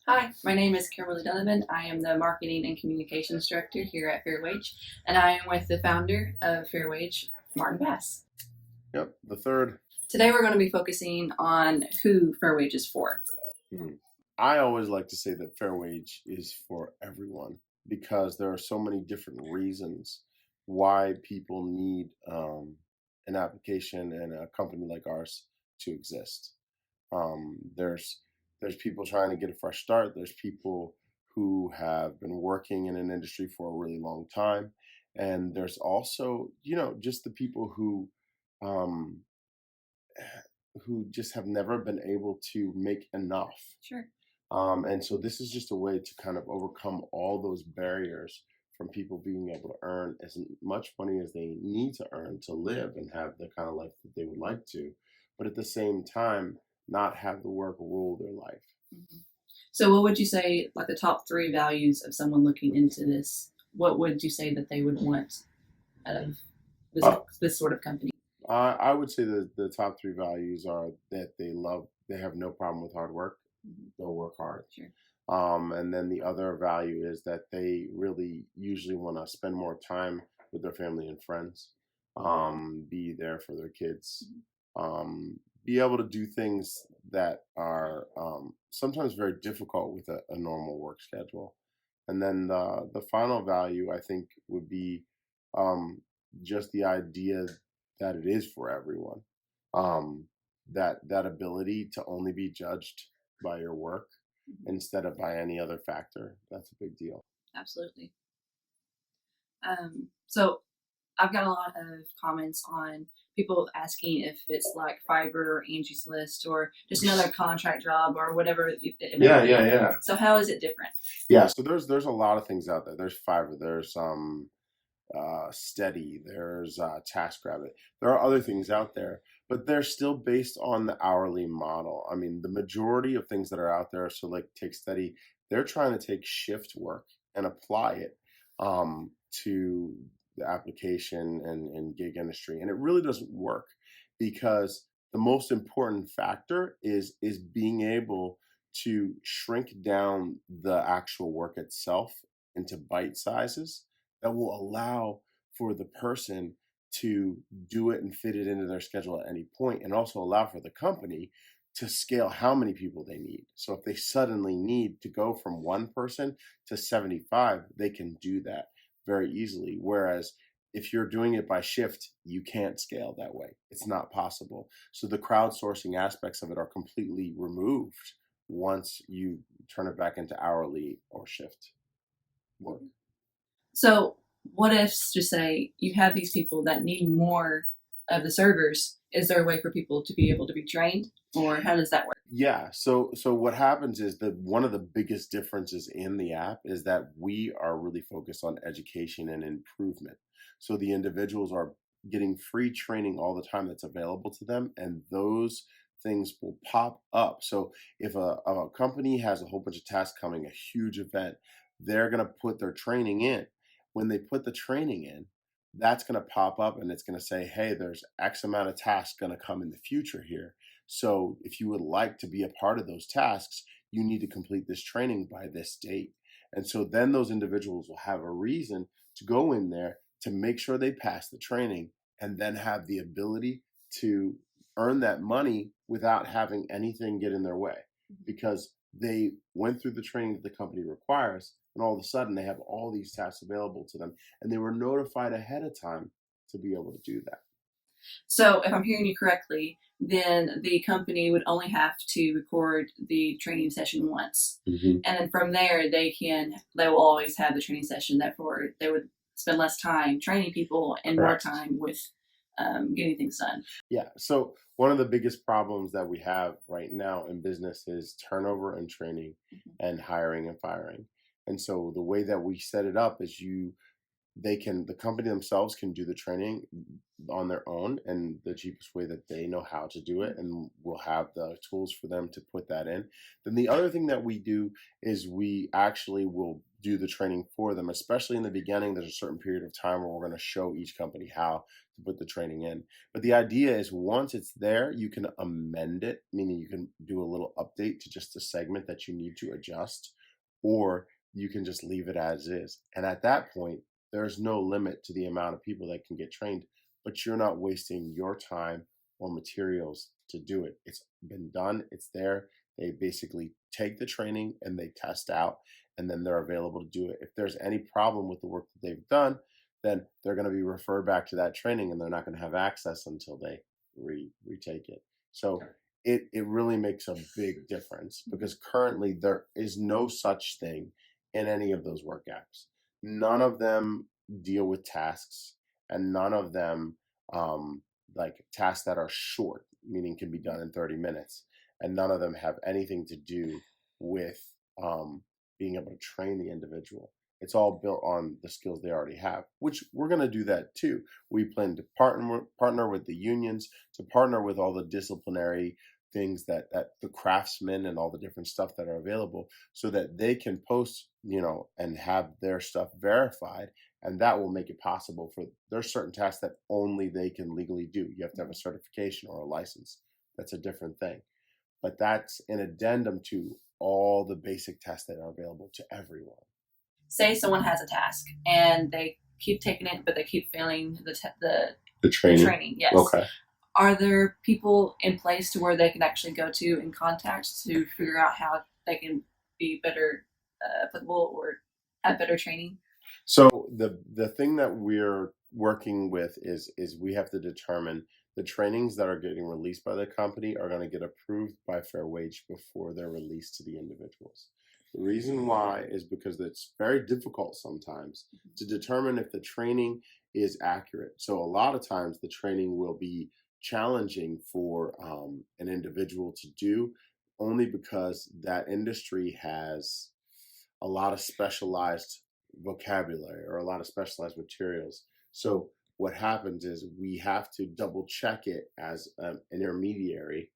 Hi, my name is Kimberly. I am the Marketing and Communications Director here at Fair Wage, and I am with the founder of Fair Wage, Martin Bass. Yep, the third. Today we're going to be focusing on who Fair Wage is for. I always like to say that fair wage is for everyone because there are so many different reasons why people need an application and a company like ours to exist. There's people trying to get a fresh start. There's people who have been working in an industry for a really long time, and there's also just the people um, who just have never been able to make enough. Sure. And so this is just a way to kind of overcome all those barriers from people being able to earn as much money as they need to earn to live and have the kind of life that they would like to, but at the same time, not have the work rule their life. Mm-hmm. So, what would you say, like the top three values of someone looking into this? What would you say that they would want out of this sort of company? I would say that the top three values are that they have no problem with hard work. Mm-hmm. They'll work hard. Sure. And then the other value is that they really usually want to spend more time with their family and friends, be there for their kids, be able to do things that are sometimes very difficult with a normal work schedule. And then the final value, I think, would be just the idea that it is for everyone. That ability to only be judged by your work instead of by any other factor. That's a big deal. Absolutely. So I've got a lot of comments on people asking if it's like Fiverr or Angie's List or just another contract job or whatever it may be. Yeah. So how is it different? Yeah, so there's a lot of things out there. There's Fiverr, there's Steady, there's TaskRabbit. There are other things out there, but they're still based on the hourly model. I mean, the majority of things that are out there, so like take Steady, they're trying to take shift work and apply it to the application and gig industry, and it really doesn't work because the most important factor is being able to shrink down the actual work itself into bite sizes that will allow for the person to do it and fit it into their schedule at any point, and also allow for the company to scale how many people they need. So if they suddenly need to go from one person to 75, they can do that very easily. Whereas if you're doing it by shift, you can't scale that way. It's not possible. So the crowdsourcing aspects of it are completely removed once you turn it back into hourly or shift work. So what if, just say, you have these people that need more of the servers? Is there a way for people to be able to be trained, or how does that work? Yeah. So what happens is that one of the biggest differences in the app is that we are really focused on education and improvement. So the individuals are getting free training all the time that's available to them, and those things will pop up. So if a company has a whole bunch of tasks coming, a huge event, they're going to put their training in. When they put the training in, that's going to pop up and it's going to say, hey, there's X amount of tasks going to come in the future here. So if you would like to be a part of those tasks, you need to complete this training by this date. And so then those individuals will have a reason to go in there to make sure they pass the training and then have the ability to earn that money without having anything get in their way because they went through the training that the company requires, and all of a sudden they have all these tasks available to them, and they were notified ahead of time to be able to do that. So if I'm hearing you correctly, then the company would only have to record the training session once. And then from there they will always have the training session. Therefore they would spend less time training people and Correct. more time with getting things done. Yeah. So one of the biggest problems that we have right now in business is turnover and training and hiring and firing. And so the way that we set it up is the company themselves can do the training on their own and the cheapest way that they know how to do it, and we'll have the tools for them to put that in. Then the other thing that we do is we actually will do the training for them, especially in the beginning. There's a certain period of time where we're going to show each company how to put the training in. But the idea is once it's there, you can amend it, meaning you can do a little update to just a segment that you need to adjust, or you can just leave it as is. And at that point, there's no limit to the amount of people that can get trained, but you're not wasting your time or materials to do it. It's been done, it's there. They basically take the training and they test out, and then they're available to do it. If there's any problem with the work that they've done, then they're going to be referred back to that training, and they're not going to have access until they retake it. So it really makes a big difference, because currently there is no such thing in any of those work apps. None of them deal with tasks, and none of them like tasks that are short, meaning can be done in 30 minutes, and none of them have anything to do with being able to train the individual. It's all built on the skills they already have, which we're going to do that too. We plan to partner with the unions, to partner with all the disciplinary things that the craftsmen and all the different stuff that are available, so that they can post, and have their stuff verified. And that will make it possible for, there's certain tasks that only they can legally do. You have to have a certification or a license. That's a different thing. But that's an addendum to all the basic tests that are available to everyone. Say someone has a task and they keep taking it, but they keep failing The training. the training. Yes. Okay. Are there people in place to where they can actually go to and contact to figure out how they can be better applicable or have better training? So the thing that we're working with is we have to determine the trainings that are getting released by the company are going to get approved by Fair Wage before they're released to the individuals. The reason why is because it's very difficult sometimes to determine if the training is accurate. So a lot of times the training will be challenging for an individual to do, only because that industry has a lot of specialized vocabulary or a lot of specialized materials. So what happens is we have to double check it as an intermediary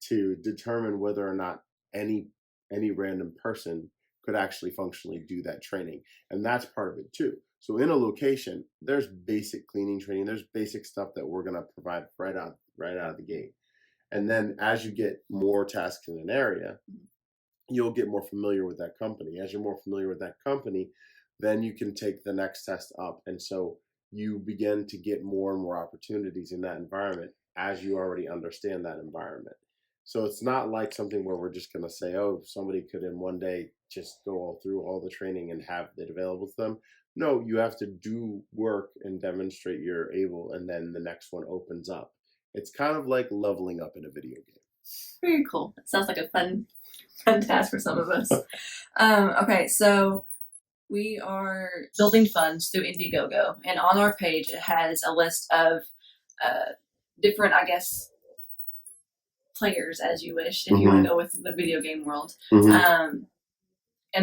to determine whether or not any random person could actually functionally do that training. And that's part of it too. So in a location, there's basic cleaning training, there's basic stuff that we're going to provide right out of the gate. And then as you get more tasks in an area, you'll get more familiar with that company. As you're more familiar with that company, then you can take the next test up. And so you begin to get more and more opportunities in that environment as you already understand that environment. So it's not like something where we're just going to say, oh, somebody could in one day just go all through all the training and have it available to them. No, you have to do work and demonstrate you're able, and then the next one opens up. It's kind of like leveling up in a video game. Very cool. That sounds like a fun task for some of us. Okay, so we are building funds through Indiegogo, and on our page it has a list of different, I guess, players, as you wish, if you want to go with the video game world. And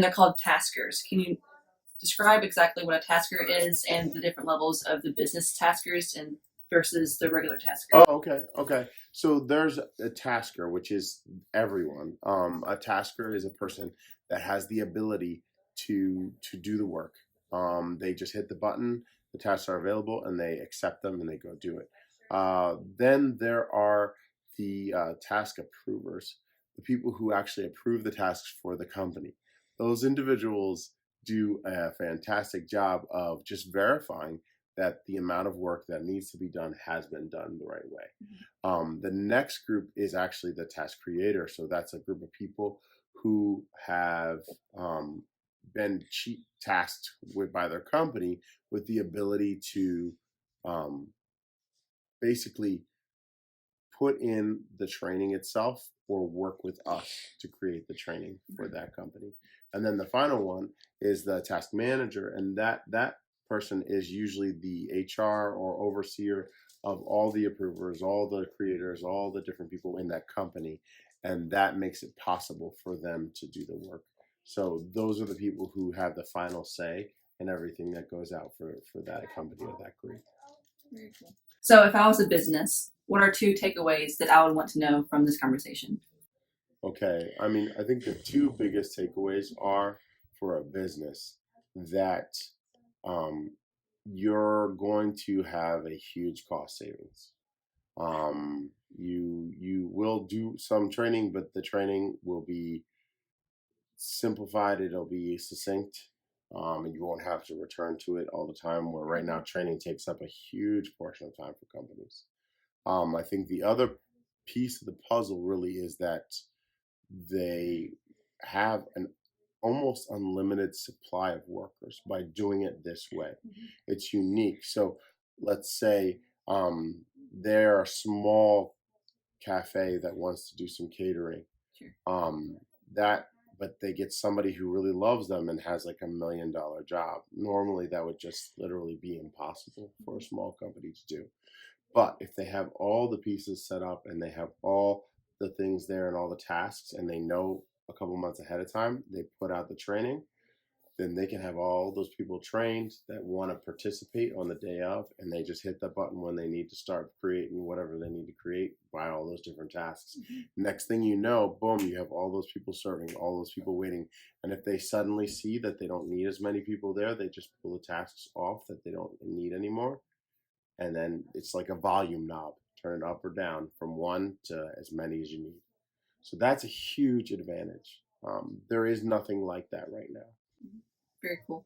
they're called taskers. Can you describe exactly what a tasker is and the different levels of the business taskers and versus the regular tasker? Oh, okay. So there's a tasker, which is everyone. A tasker is a person that has the ability to do the work. They just hit the button, the tasks are available, and they accept them and they go do it. Then there are the task approvers, the people who actually approve the tasks for the company. Those individuals do a fantastic job of just verifying that the amount of work that needs to be done has been done the right way. The next group is actually the task creator. So that's a group of people who have been tasked by their company with the ability to basically put in the training itself or work with us to create the training for that company. And then the final one is the task manager, and that person is usually the HR or overseer of all the approvers, all the creators, all the different people in that company, and that makes it possible for them to do the work. So those are the people who have the final say and everything that goes out for that company or that group. Very cool. So if I was a business, what are 2 takeaways that I would want to know from this conversation? Okay, I mean, I think the 2 biggest takeaways are for a business that um, you're going to have a huge cost savings. You will do some training, but the training will be simplified. It'll be succinct, and you won't have to return to it all the time. Where right now, training takes up a huge portion of time for companies. I think the other piece of the puzzle really is that they have an almost unlimited supply of workers by doing it this way. It's unique. So let's say they're a small cafe that wants to do some catering. Sure. That but they get somebody who really loves them and has like $1 million job. Normally that would just literally be impossible for a small company to do. But if they have all the pieces set up and they have all the things there and all the tasks and they know a couple months ahead of time, they put out the training, then they can have all those people trained that want to participate on the day of, and they just hit the button when they need to start creating whatever they need to create by all those different tasks. Next thing you know, boom, you have all those people serving, all those people waiting. And if they suddenly see that they don't need as many people there, they just pull the tasks off that they don't need anymore. And then it's like a volume knob, turn it up or down from 1 to as many as you need. So that's a huge advantage. There is nothing like that right now. Very cool.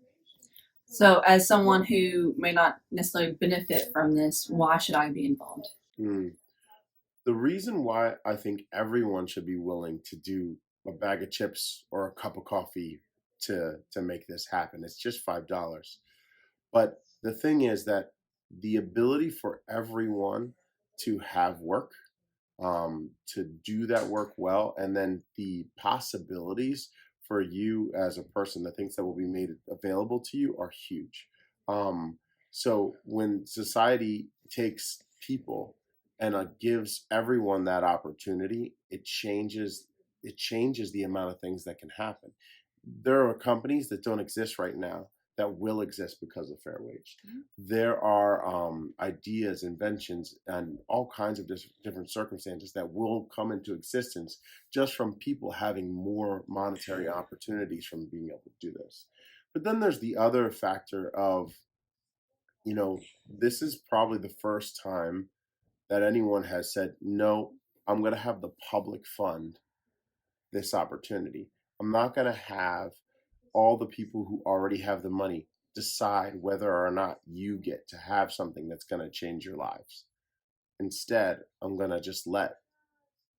So as someone who may not necessarily benefit from this, why should I be involved? The reason why I think everyone should be willing to do a bag of chips or a cup of coffee to make this happen, it's just $5. But the thing is that the ability for everyone to have work, to do that work well, and then the possibilities for you as a person, the things that will be made available to you are huge. So when society takes people and gives everyone that opportunity, it changes the amount of things that can happen. There are companies that don't exist right now that will exist because of fair wage. There are ideas, inventions, and all kinds of different circumstances that will come into existence just from people having more monetary opportunities from being able to do this. But then there's the other factor of, this is probably the first time that anyone has said, no, I'm going to have the public fund this opportunity. I'm not going to have all the people who already have the money decide whether or not you get to have something that's going to change your lives. Instead, I'm going to just let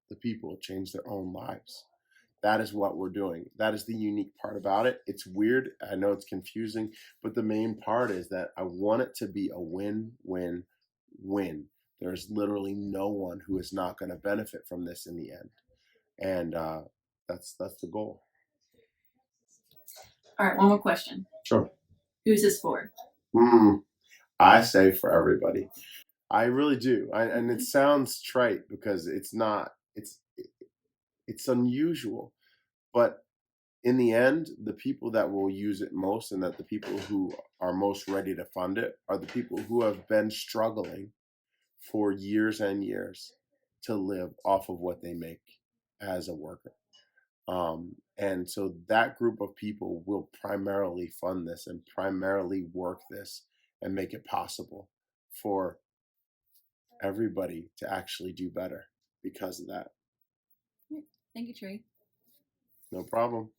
the people change their own lives. That is what we're doing. That is the unique part about it. It's weird. I know it's confusing, but the main part is that I want it to be a win-win-win. There's literally no one who is not going to benefit from this in the end. And that's the goal. All right, one more question. Sure. Who's this for? I say for everybody. I really do. And it sounds trite because it's not. It's unusual, but in the end, the people that will use it most and that the people who are most ready to fund it are the people who have been struggling for years and years to live off of what they make as a worker. And so that group of people will primarily fund this and primarily work this and make it possible for everybody to actually do better because of that. Thank you, Trey. No problem.